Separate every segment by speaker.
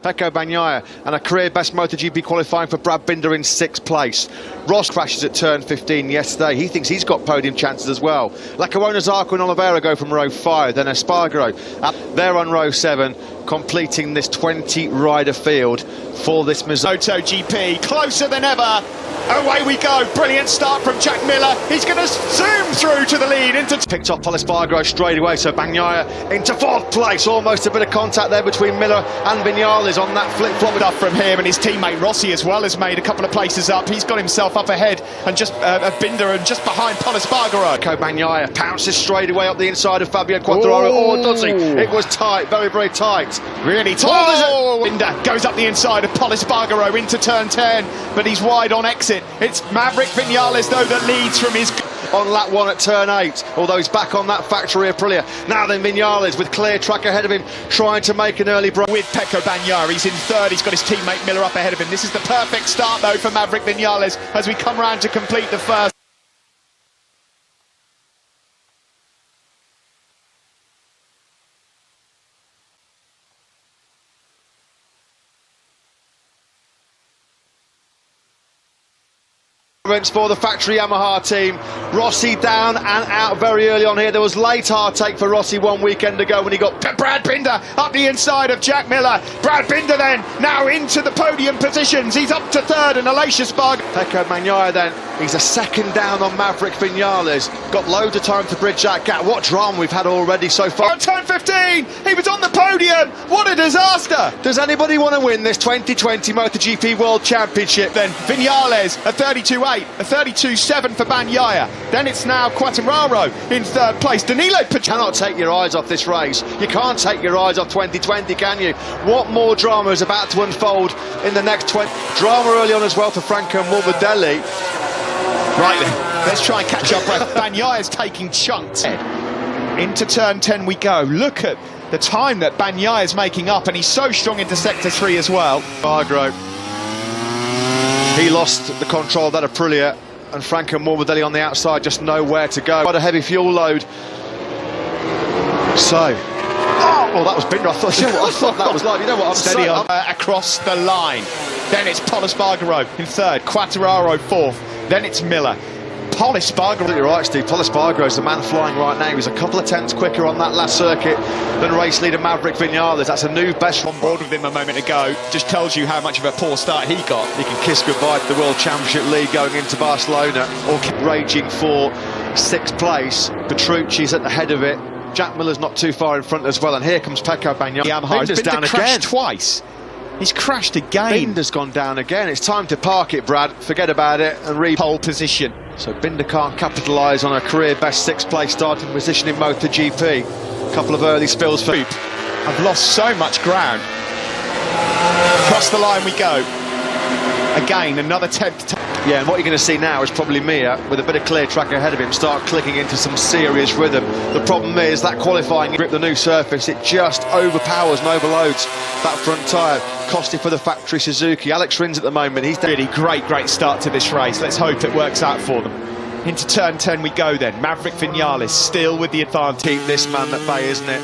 Speaker 1: Pecco Bagnaia, and a career best MotoGP qualifying for Brad Binder in 6th place. Ross crashes at turn 15 yesterday. He thinks he's got podium chances as well. Lackawanna, Zarco and Oliveira go from row 5, then Espargaro. They're on row 7, completing this 20-rider field for this
Speaker 2: MotoGP. Closer than ever. Away we go. Brilliant start from Jack Miller. He's going to zoom through to the lead. Picked off Espargaro straight away, so Bagnaia into 4th place. Almost a bit of contact there between Miller and Viñales on that flip-flop. Stuff from him, and his teammate Rossi as well has made a couple of places up. He's got himself up ahead and just Binder and just behind Espargaro.
Speaker 1: Pecco Bagnaia pounces straight away up the inside of Fabio Quartararo. Oh, does he? It was tight, very, very tight.
Speaker 2: Really tight. Binder goes up the inside of Espargaro into turn 10, but he's wide on exit. It's Maverick Viñales, though, that leads from his...
Speaker 1: On lap 1 at turn 8, although he's back on that factory Aprilia. Now then Viñales with clear track ahead of him, trying to make an early break.
Speaker 2: With Pecco Bagnaia, he's in 3rd, he's got his teammate Miller up ahead of him. This is the perfect start, though, for Maverick Viñales as we come round to complete the first.
Speaker 1: For the factory Yamaha team. Rossi down and out very early on here. There was late hard take for Rossi one weekend ago when he got
Speaker 2: Brad Binder up the inside of Jack Miller. Brad Binder then now into the podium positions. He's up to 3rd and Aleix Espargaro.
Speaker 1: Pecco Bagnaia then, he's a 2nd down on Maverick Viñales. Got loads of time to bridge that gap. What drama we've had already so far.
Speaker 2: On turn 15, he was on the podium. What a disaster.
Speaker 1: Does anybody want to win this 2020 MotoGP World Championship?
Speaker 2: Then Viñales a 32.8, a 32.7 for Bagnaia. Then it's now Quartararo in 3rd place. Danilo
Speaker 1: cannot take your eyes off this race. You can't take your eyes off 2020, can you? What more drama is about to unfold in the next 20? Drama early on as well for Franco Morbidelli.
Speaker 2: Right then, let's try and catch up. Bagnaia is taking chunks. Into turn 10 we go. Look at the time that Bagnaia is making up, and he's so strong into sector 3 as well.
Speaker 1: Espargaro. He lost the control of that Aprilia, and Franco Morbidelli on the outside just nowhere to go. Quite a heavy fuel load. So, well, that was Binder. I thought that was live. You know what? I'm
Speaker 2: steady on across the line. Then it's Espargaro in 3rd, Quartararo 4th. Then it's Miller. Espargaro.
Speaker 1: You're right, Steve. Espargaro's the man flying right now. He was a couple of tenths quicker on that last circuit than race leader Maverick Viñales. That's a new best.
Speaker 2: On board with him a moment ago. Just tells you how much of a poor start he got.
Speaker 1: He can kiss goodbye to the World Championship lead going into Barcelona, or raging for 6th place. Petrucci's at the head of it. Jack Miller's not too far in front as well, and here comes Pecco Bagnaia.
Speaker 2: Binder's down again. Twice. He's crashed again.
Speaker 1: Binder's gone down again. It's time to park it, Brad. Forget about it and
Speaker 2: pole position.
Speaker 1: So Binder can't capitalise on a career best 6th place starting position in MotoGP. A couple of early spills for...
Speaker 2: I've lost so much ground. Across the line we go. Again, another 10th.
Speaker 1: Yeah, and what you're going to see now is probably Mia, with a bit of clear track ahead of him, start clicking into some serious rhythm. The problem is that qualifying grip, the new surface, it just overpowers and overloads that front tyre. Costly for the factory Suzuki. Alex Rins at the moment, he's
Speaker 2: really great start to this race. Let's hope it works out for them. Into turn 10 we go then. Maverick Viñales still with the advantage.
Speaker 1: Keep this man at bay, isn't it?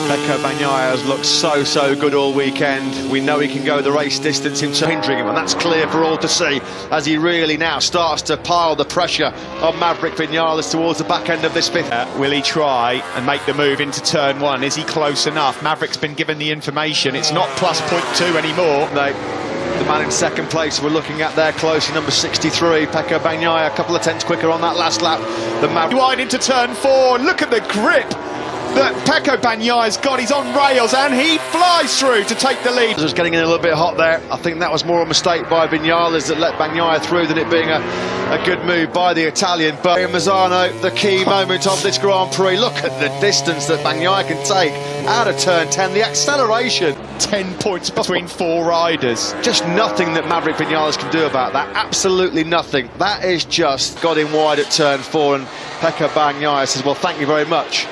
Speaker 1: Pecco Bagnaia has looked so good all weekend. We know he can go the race distance into hindering him, and that's clear for all to see as he really now starts to pile the pressure on Maverick Viñales towards the back end of this 5th.
Speaker 2: Will he try and make the move into turn 1? Is he close enough? Maverick's been given the information. It's not plus 0.2 anymore.
Speaker 1: The man in 2nd place we're looking at there closely, number 63, Pecco Bagnaia, a couple of tenths quicker on that last lap. The
Speaker 2: wide into turn 4. Look at the grip that Pecco Bagnaia's got. He's on rails and he flies through to take the lead.
Speaker 1: It was getting in a little bit hot there. I think that was more a mistake by Viñales that let Bagnaia through than it being a good move by the Italian. But Mazzano, the key moment of this Grand Prix. Look at the distance that Bagnaia can take out of turn 10. The acceleration.
Speaker 2: 10 points between 4 riders.
Speaker 1: Just nothing that Maverick Viñales can do about that. Absolutely nothing. That is just got him wide at turn 4, and Pecco Bagnaia says, well, thank you very much.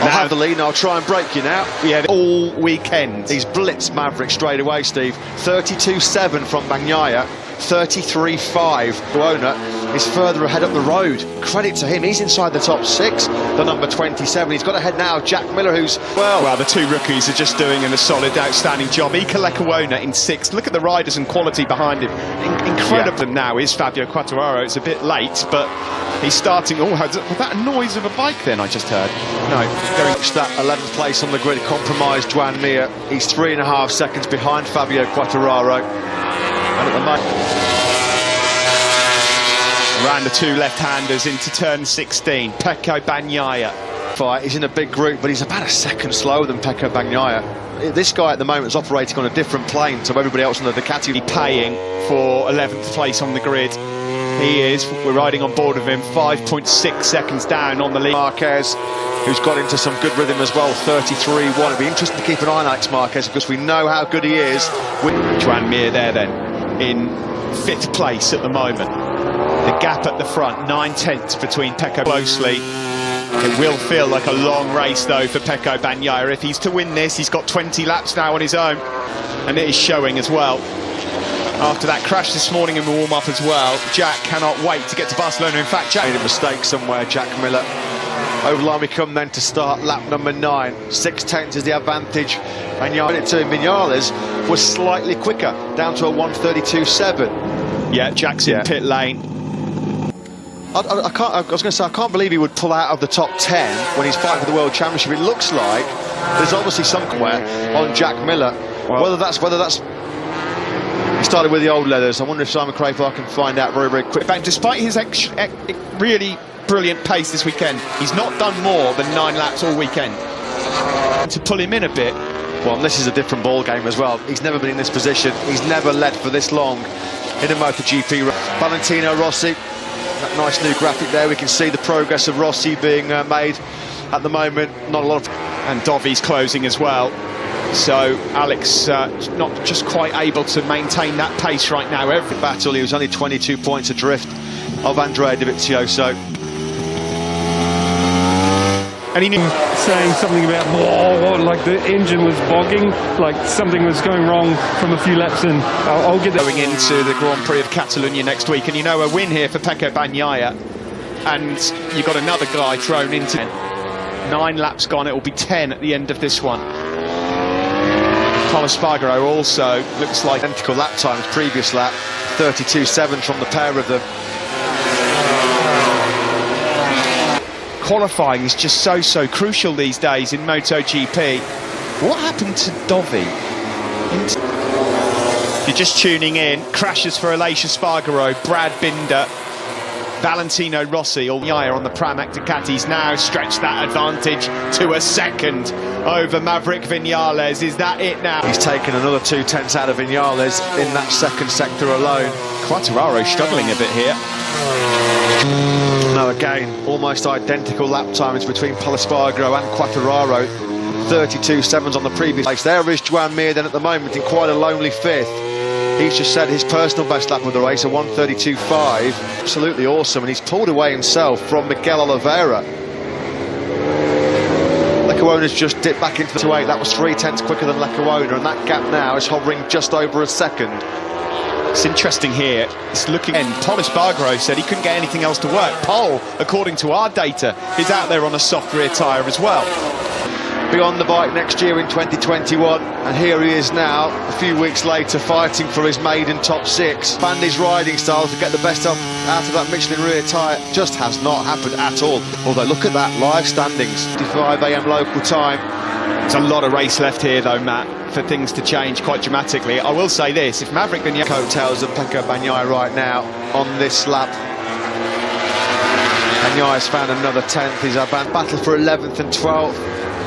Speaker 1: I'll have the lead and I'll try and break you now.
Speaker 2: Yeah, all weekend.
Speaker 1: He's blitzed Maverick straight away, Steve. 32.7 from Bagnaia, 33.5. Owner is further ahead up the road. Credit to him, he's inside the top 6. The number 27, he's got ahead now of Jack Miller, who's, well,
Speaker 2: the two rookies are just doing a solid, outstanding job. Ikan in 6th. Look at the riders and quality behind him. Incredible. Now is Fabio Quartararo. It's a bit late, but he's starting. Oh, was that a noise of a bike then I just heard? No.
Speaker 1: Going to that 11th place on the grid, compromised Joan Mir. He's 3.5 seconds behind Fabio Quartararo. And at the moment,
Speaker 2: around the two left-handers into turn 16, Pecco Bagnaia.
Speaker 1: He's in a big group, but he's about a second slower than Pecco Bagnaia. This guy at the moment is operating on a different plane to everybody else on the Ducati.
Speaker 2: Paying for 11th place on the grid. He is. We're riding on board of him. 5.6 seconds down on the lead.
Speaker 1: Marquez, who's got into some good rhythm as well, 33.1. It'll be interesting to keep an eye on Alex Marquez because we know how good he is.
Speaker 2: Joan Mir there then, in 5th place at the moment. The gap at the front, 9/10 between Pecco closely. It will feel like a long race though for Pecco Bagnaia. If he's to win this, he's got 20 laps now on his own, and it is showing as well. After that crash this morning in the warm-up as well, Jack cannot wait to get to Barcelona. In fact, Jack
Speaker 1: made a mistake somewhere, Jack Miller. Over the line we come then to start lap number 9. 6/10 is the advantage. And Vinales was slightly quicker, down to a 1:32.7.
Speaker 2: Yeah, Jack's in pit lane.
Speaker 1: I was going to say, I can't believe he would pull out of the top 10 when he's fighting for the World Championship. It looks like there's obviously somewhere on Jack Miller. Well, whether that's he started with the old leathers. I wonder if Simon Crayford can find out very, very quick.
Speaker 2: But despite his really brilliant pace this weekend, he's not done more than 9 laps all weekend. To pull him in a bit.
Speaker 1: Well, this is a different ball game as well. He's never been in this position. He's never led for this long in a MotoGP. Valentino Rossi. That nice new graphic there, we can see the progress of Rossi being made at the moment. Not a lot of...
Speaker 2: And Dovi's closing as well. So Alex not just quite able to maintain that pace right now. Every
Speaker 1: battle, he was only 22 points adrift of Andrea Dovizioso.
Speaker 3: And he knew saying something about like the engine was bogging, like something was going wrong from a few laps in. I'll get that.
Speaker 2: Going into the Grand Prix of Catalonia next week, and you know, a win here for Pecco Bagnaia, and you've got another guy thrown into 9 laps gone. It will be 10 at the end of this one. Pol Espargaro also looks like
Speaker 1: identical lap times previous lap, 32.7 from the pair of them.
Speaker 2: Qualifying is just so crucial these days in MotoGP. What happened to Dovi? If you're just tuning in, crashes for Aleix Espargaro, Brad Binder, Valentino Rossi, all on the Pramac Ducatis now stretch that advantage to a second over Maverick Vinales. Is that it now?
Speaker 1: He's taken another 2/10 out of Vinales in that second sector alone.
Speaker 2: Quartararo struggling a bit here.
Speaker 1: Now again, almost identical lap times between Pol Espargaro and Quartararo. 32.7s on the previous race. There is Joan Mir then at the moment in quite a lonely 5th. He's just set his personal best lap of the race, a 1:32.5. Absolutely awesome, and he's pulled away himself from Miguel Oliveira. Lecuona's just dipped back into the 2.8. That was 3/10 quicker than Lecuona, and that gap now is hovering just over a second.
Speaker 2: It's interesting here. It's looking. And Pol Espargaro said he couldn't get anything else to work. Pol, according to our data, is out there on a soft rear tyre as well.
Speaker 1: Be on the bike next year in 2021, and here he is now, a few weeks later, fighting for his maiden top 6. Found his riding style to get the best out of that Michelin rear tyre. Just has not happened at all. Although look at that, live standings, 5 AM local time.
Speaker 2: There's a lot of race left here though, Matt, for things to change quite dramatically. I will say this, if Maverick Vinales...
Speaker 1: Coattails of Pecco Bagnaia right now on this lap. Bagnaia's found another 10th. He's a battle for 11th and 12th.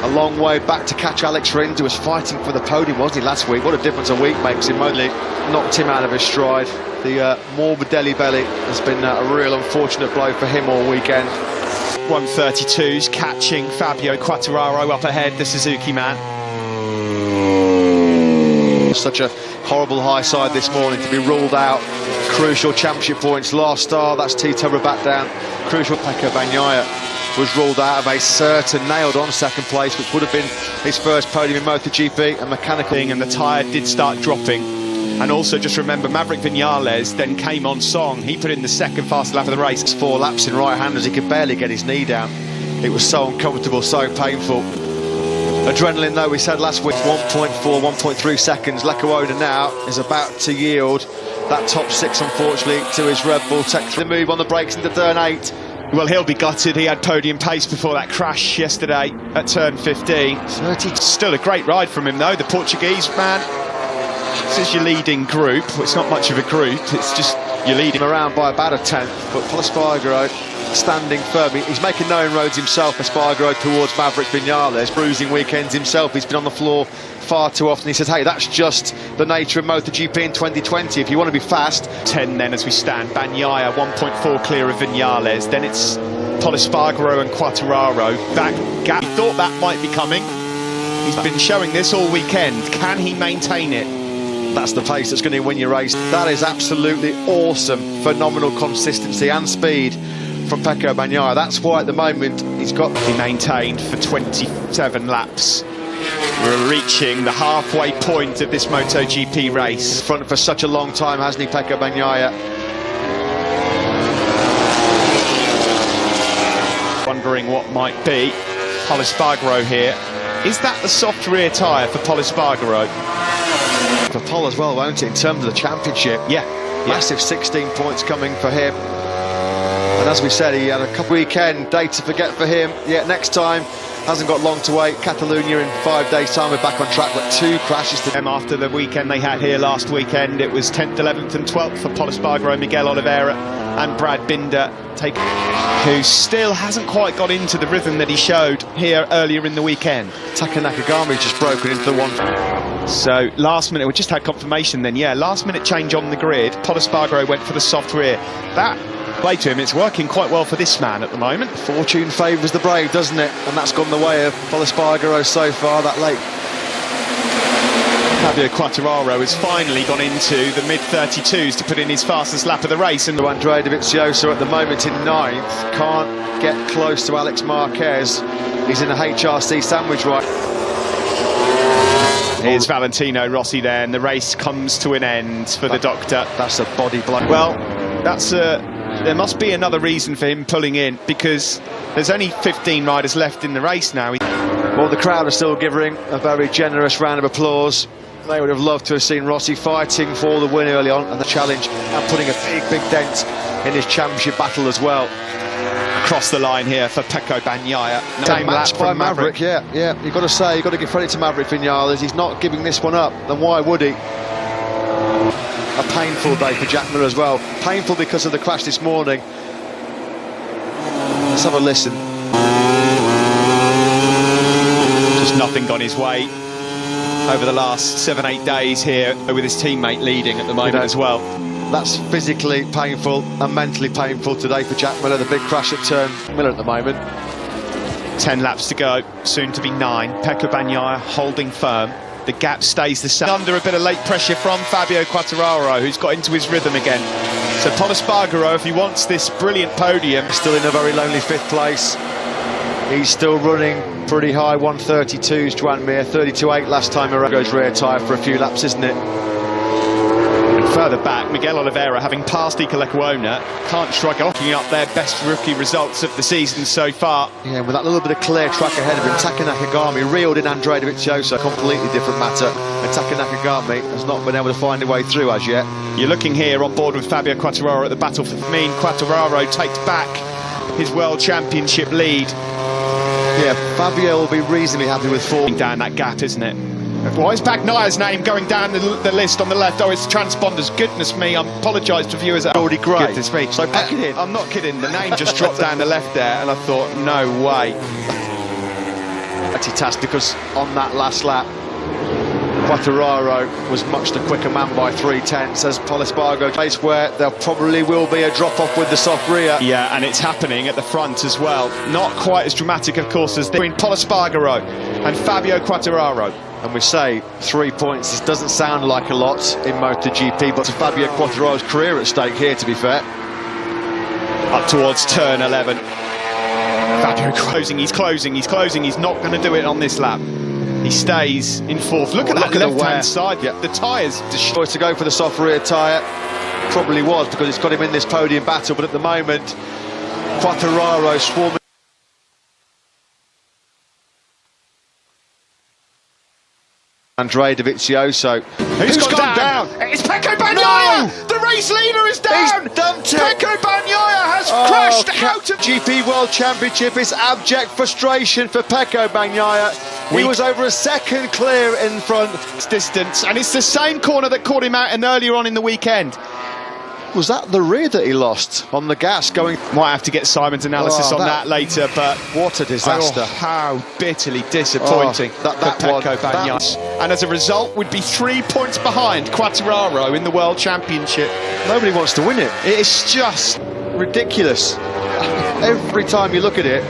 Speaker 1: A long way back to catch Alex Rins, who was fighting for the podium, wasn't he, last week? What a difference a week makes him. Only knocked him out of his stride. The Morbidelli belly has been a real unfortunate blow for him all weekend.
Speaker 2: 132's catching Fabio Quartararo up ahead, the Suzuki man.
Speaker 1: Such a horrible high side this morning to be ruled out. Crucial championship points, last star, that's Tito Rabat. Crucial Pecco Bagnaia was ruled out of a certain nailed on second place, which would have been his first podium in MotoGP. A mechanical
Speaker 2: thing, and the tyre did start dropping. And also just remember, Maverick Vinales then came on song. He put in the second fastest lap of the race.
Speaker 1: 4 laps in right-handers, he could barely get his knee down. It was so uncomfortable, so painful. Adrenaline, though, we said last week, 1.4, 1.3 seconds. Lecuona now is about to yield that top 6, unfortunately, to his Red Bull. Takes the move on the brakes into turn 8.
Speaker 2: Well, he'll be gutted. He had podium pace before that crash yesterday at turn 15.
Speaker 1: 30.
Speaker 2: Still a great ride from him, though. The Portuguese man. This is your leading group. Well, it's not much of a group. It's just your leading.
Speaker 1: Around by about a 10th, but Espargaro standing firm. He's making no inroads himself, Espargaro, towards Maverick Vinales. Bruising weekends himself. He's been on the floor far too often. He says, hey, that's just the nature of MotoGP in 2020. If you want to be fast.
Speaker 2: 10 then as we stand. Bagnaia 1.4 clear of Vinales. Then it's Espargaro and Quartararo. That gap, he thought that might be coming. He's been showing this all weekend. Can he maintain it?
Speaker 1: That's the pace that's going to win your race. That is absolutely awesome. Phenomenal consistency and speed from Pecco Bagnaia. That's why at the moment he's got
Speaker 2: to be maintained for 27 laps. We're reaching the halfway point of this MotoGP race.
Speaker 1: In front for such a long time, hasn't he, Pecco Bagnaia?
Speaker 2: Wondering what might be. Espargaro here. Is that the soft rear tyre for Espargaro?
Speaker 1: For Pol as well, won't it, in terms of the championship?
Speaker 2: Yeah.
Speaker 1: Massive 16 points coming for him. And as we said, he had a couple weekend day to forget for him. Yeah, next time, hasn't got long to wait. Catalunya in 5 days' time, we're back on track, but 2 crashes to
Speaker 2: them after the weekend they had here last weekend. It was 10th, 11th and 12th for Espargaro, Miguel Oliveira and Brad Binder, who still hasn't quite got into the rhythm that he showed here earlier in the weekend.
Speaker 1: Taka Nakagami's just broken into the one.
Speaker 2: So last minute, we just had confirmation then, yeah, last minute change on the grid. Espargaro went for the soft rear. That played to him, it's working quite well for this man at the moment.
Speaker 1: Fortune favours the brave, doesn't it? And that's gone the way of Espargaro so far, that late.
Speaker 2: Fabio Quartararo has finally gone into the mid-32s to put in his fastest lap of the race. And
Speaker 1: Andrea Dovizioso at the moment in 9th, can't get close to Alex Marquez. He's in a HRC sandwich right.
Speaker 2: Here's Valentino Rossi there, and the race comes to an end for the doctor.
Speaker 1: That's a body blow.
Speaker 2: Well, there must be another reason for him pulling in, because there's only 15 riders left in the race now.
Speaker 1: Well, the crowd are still giving a very generous round of applause. They would have loved to have seen Rossi fighting for the win early on and the challenge, and putting a big dent in his championship battle as well.
Speaker 2: Across the line here for Pecco Bagnaia.
Speaker 1: Same lap by Maverick. Yeah, you've got to say, you've got to give credit to Maverick Vinales. He's not giving this one up, then why would he? A painful day for Jack Miller as well. Painful because of the crash this morning. Let's have a listen.
Speaker 2: Just nothing gone his way over the last 7-8 days here, with his teammate leading at the moment as well.
Speaker 1: That's physically painful and mentally painful today for Jack Miller. The big crash at turn Miller at the moment.
Speaker 2: 10 laps to go, soon to be 9. Pecco Bagnaia holding firm. The gap stays the same. Under a bit of late pressure from Fabio Quartararo, who's got into his rhythm again. So Espargaro, if he wants this brilliant podium,
Speaker 1: still in a very lonely 5th place. He's still running pretty high 132s, Joan-Mir, 32.8 last time around. Goes rear tyre for a few laps, isn't it?
Speaker 2: And further back, Miguel Oliveira, having passed Iker Lecuona, can't shrug off, looking up their best rookie results of the season so far.
Speaker 1: Yeah, with that little bit of clear track ahead of him, Taka Nakagami reeled in Andrea Dovizioso, completely different matter. And Taka Nakagami has not been able to find a way through as yet.
Speaker 2: You're looking here on board with Fabio Quartararo at the battle for the mean. Quartararo takes back his World Championship lead.
Speaker 1: Yeah, Fabio will be reasonably happy with 4.
Speaker 2: Down that gap, isn't it? Why is Bagnaia's name going down the list on the left? Oh, it's transponders. Goodness me, I apologise to viewers.
Speaker 1: Already great.
Speaker 2: Goodness me.
Speaker 1: So pack it in.
Speaker 2: I'm not kidding. The name just dropped down the left there, and I thought, no way.
Speaker 1: Task, because on that last lap, Quartararo was much the quicker man by 3/10, says Espargaro. Place where there probably will be a drop-off with the soft rear.
Speaker 2: Yeah, and it's happening at the front as well. Not quite as dramatic, of course, as between Espargaro and Fabio Quartararo.
Speaker 1: And we say 3 points, this doesn't sound like a lot in MotoGP, but to Fabio Quartararo's career at stake here, to be fair.
Speaker 2: Up towards turn 11. Fabio closing, he's not going to do it on this lap. He stays in fourth. Look at that left-hand side. Yeah. The tyres destroyed.
Speaker 1: To go for the soft rear tyre. Probably was, because it's got him in this podium battle, but at the moment, Quartararo swarming. Andrea Dovizioso.
Speaker 2: Who's gone down? It's Pecco Bagnaia! No! The race leader is down!
Speaker 1: He's dumped it!
Speaker 2: Pecco Bagnaia has crashed out of
Speaker 1: GP World Championship. It's abject frustration for Pecco Bagnaia. He was over a second clear in front.
Speaker 2: Distance, and it's the same corner that caught him out and earlier on in the weekend.
Speaker 1: Was that the rear that he lost on the gas going?
Speaker 2: Might have to get Simon's analysis on that later, but
Speaker 1: what a disaster.
Speaker 2: How bitterly disappointing for Pecco Bagnaia. And as a result, would be 3 points behind Quartararo in the World Championship.
Speaker 1: Nobody wants to win it.
Speaker 2: It's just
Speaker 1: ridiculous. Every time you look at it,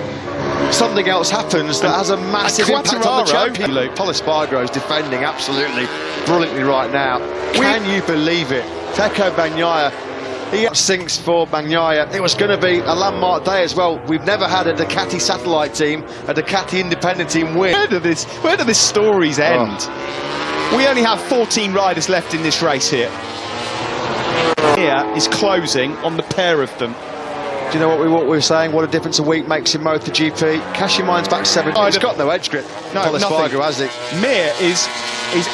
Speaker 1: something else happens that has a massive impact on the champion. Pol Espargaro is defending absolutely brilliantly right now. Can you believe it? Pecco Bagnaia, he sinks for Bagnaia. It was going to be a landmark day as well. We've never had a Ducati satellite team, a Ducati independent team win.
Speaker 2: Where do these stories end? We only have 14 riders left in this race here. Here is closing on the pair of them.
Speaker 1: Do you know what we were saying? What a difference a week makes in MotoGP. Cashiman's back 7. He's got no edge grip.
Speaker 2: No,
Speaker 1: Pol Espargaro has it.
Speaker 2: Mir is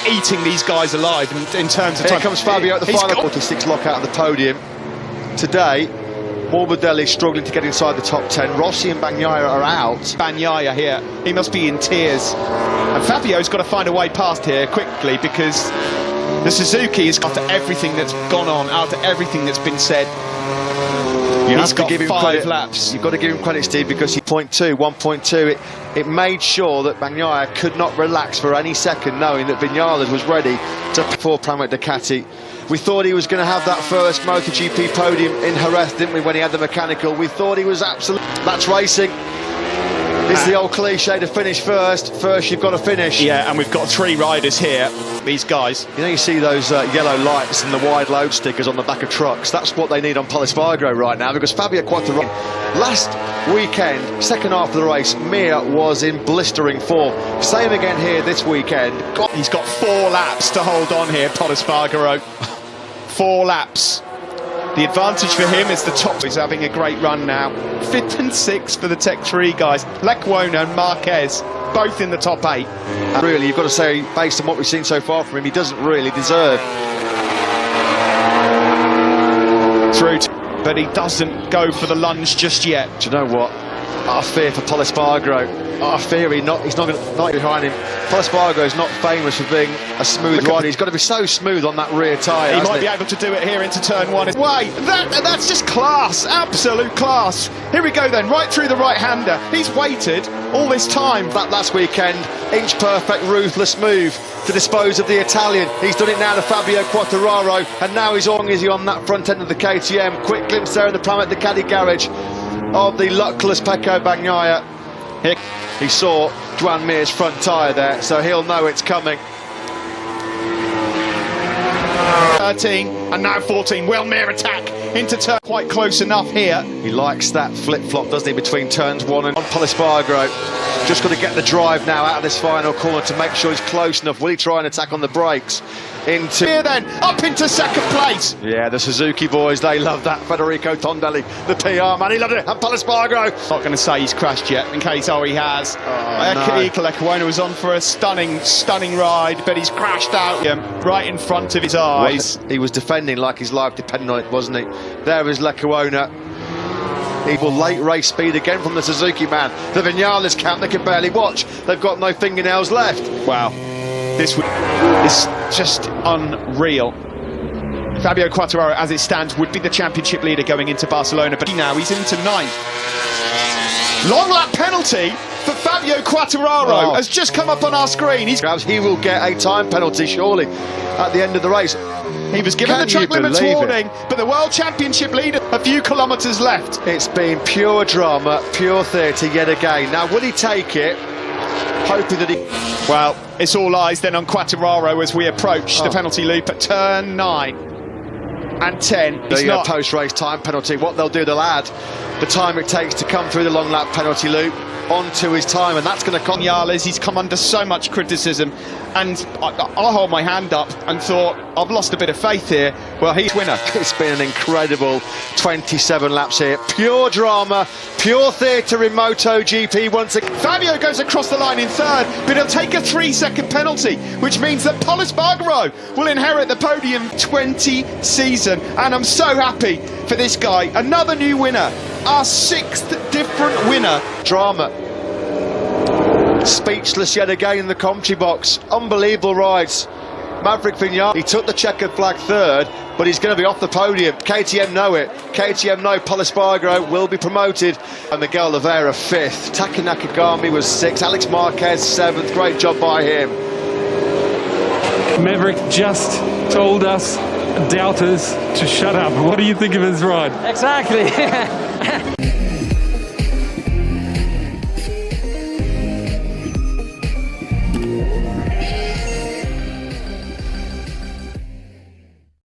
Speaker 2: eating these guys alive in terms of time.
Speaker 1: Here comes Fabio at the final 46 lockout of the podium. Today, Morbidelli struggling to get inside the top 10. Rossi and Bagnaia are out.
Speaker 2: Bagnaia here, he must be in tears. And Fabio's got to find a way past here quickly, because the Suzuki is after everything that's gone on, after everything that's been said. He's got 5 laps.
Speaker 1: You've got to give him credit, Steve, because he 1.2. It made sure that Bagnaia could not relax for any second, knowing that Vinales was ready to for Pramac Ducati. We thought he was going to have that first MotoGP podium in Jerez, didn't we, when he had the mechanical? We thought he was absolutely... That's racing. It's the old cliche to finish first. First, you've got to finish.
Speaker 2: Yeah, and we've got 3 riders here, these guys.
Speaker 1: You know, you see those yellow lights and the wide load stickers on the back of trucks. That's what they need on Pol Espargaro right now, because Fabio Quartararo, last weekend, second half of the race, Mir was in blistering form. Same again here this weekend.
Speaker 2: He's got 4 laps to hold on here, Pol Espargaro. 4 laps. The advantage for him is the top. He's having a great run now. 5th and 6th for the Tech 3 guys. Lecuona and Marquez, both in the top 8.
Speaker 1: Really, you've got to say, based on what we've seen so far from him, he doesn't really deserve.
Speaker 2: But he doesn't go for the lunge just yet.
Speaker 1: Do you know what? I fear for Pol Espargaro. I fear he's not behind him. Pol Espargaro is not famous for being a smooth rider. He's got to be so smooth on that rear tyre.
Speaker 2: He might be able to do it here into turn 1. Wait, that's just class, absolute class. Here we go then, right through the right-hander. He's waited all this time.
Speaker 1: That last weekend, inch perfect, ruthless move to dispose of the Italian. He's done it now to Fabio Quartararo, and now he's on that front end of the KTM. Quick glimpse there in the Pramac Ducati garage of the luckless Pecco Bagnaia. Here he saw Joan Mir's front tyre there, so he'll know it's coming.
Speaker 2: 13 and now 14. Will Mir attack into turn? Quite close enough here.
Speaker 1: He likes that flip-flop, doesn't he, between turns 1 and Pol Espargaro. Just got to get the drive now out of this final corner to make sure he's close enough. Will he try and attack on the brakes? Into
Speaker 2: here then, up into second place.
Speaker 1: Yeah, the Suzuki boys, they love that. Federico Tondelli, the PR man, he loved it. And Pol Espargaro.
Speaker 2: Not going to say he's crashed yet, in case he has. Lecuona was on for a stunning ride, but he's crashed out right in front of his eyes.
Speaker 1: He was defending like his life depended on it, wasn't he? There is Lecuona. Evil late race speed again from the Suzuki man. The Vinales camp, they can barely watch. They've got no fingernails left.
Speaker 2: Wow. This is just unreal. Fabio Quartararo, as it stands, would be the championship leader going into Barcelona, but now he's into 9th. Long lap penalty for Fabio Quartararo has just come up on our screen.
Speaker 1: He will get a time penalty, surely, at the end of the race.
Speaker 2: He was given the track limits warning, but the World Championship leader, a few kilometres left.
Speaker 1: It's been pure drama, pure theatre yet again. Now, will he take it? Hoping that he...
Speaker 2: Well, it's all eyes then on Quartararo as we approach the penalty loop at turn 9 and 10.
Speaker 1: The post-race time penalty. What they'll do, they'll add the time it takes to come through the long lap penalty loop onto his time, and that's going to cost.
Speaker 2: He's come under so much criticism, and I hold my hand up and thought, I've lost a bit of faith here. Well, he's winner.
Speaker 1: It's been an incredible 27 laps here. Pure drama, pure theatre in MotoGP once again.
Speaker 2: Fabio goes across the line in third, but he'll take a 3-second penalty, which means that Pol Espargaro will inherit the podium 20 season. And I'm so happy for this guy. Another new winner, our 6th different winner.
Speaker 1: Drama. Speechless yet again in the commentary box. Unbelievable rides. Maverick Vinales, he took the checkered flag third, but he's going to be off the podium. KTM know it. KTM know Pol Espargaro will be promoted. And Miguel Oliveira 5th. Taki Nakagami was 6th. Alex Marquez 7th. Great job by him.
Speaker 3: Maverick just told us doubters to shut up. What do you think of his ride?
Speaker 4: Exactly.